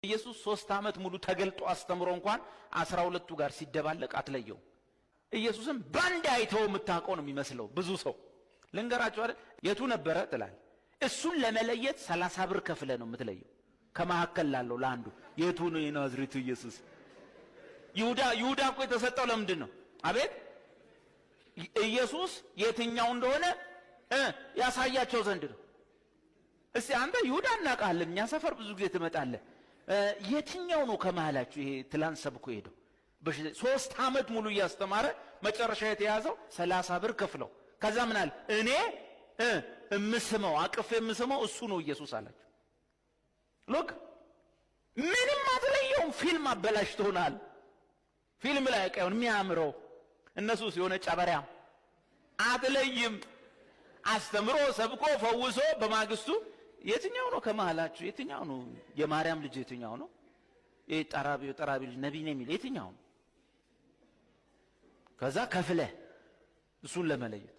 ኢየሱስ 3 ዓመት ሙሉ ተገልጦ አስተምሮ እንኳን 12ቱ ጋር ሲደባለቅ አትለየው። ኢየሱስም ባንድ አይተው የምታውቀው ነው የሚመስለው ብዙ ሰው። ልንገራችሁ አይደል የቱ ነበረ ትላል። እሱን ለመለየት 30 ብር ከፍለ ነው የምትለየው ከመሐከል ላለው ለአንዱ የቱ ነው የናዝሬቱ ኢየሱስ። ይሁዳ እኮ የተሰጠው ለምንድን ነው? አቤት ኢየሱስ የትኛው እንደሆነ ያሳያቸው ዘንድ ነው። እስቲ አንተ ይሁዳ እናውቃለን፣ እኛ ሰፈር ብዙ ጊዜ ትመጣለህ። የትኛው ነው ከመሃላችሁ ይሄ ትላንት ሰብኮ ሄደው 3 ዓመት ሙሉ እያስተማረ መጨረሻ የተያዘው 30 ብር ከፍለው ከዛ ምን አለ? እኔ እምስመው አቅፍ የምስመው እሱ ነው ኢየሱስ አላቸው። ሎክ ምንም አትለየውም። ፊልም አበላሽቶናል። ፊልም ላይ ቀውን የሚያምረው እነሱ ሲሆነ ጨበሪያ አትለይም። አስተምሮ ሰብኮ ፈውሶ በማግስቱ የትኛው ነው ከመሃላችሁ የትኛው ነው የማርያም ልጅ የትኛው ነው ጠራቢ ልጅ ነብይ ነው የሚል የትኛው ነው? ከዛ ከፍለ እሱን ለመለየት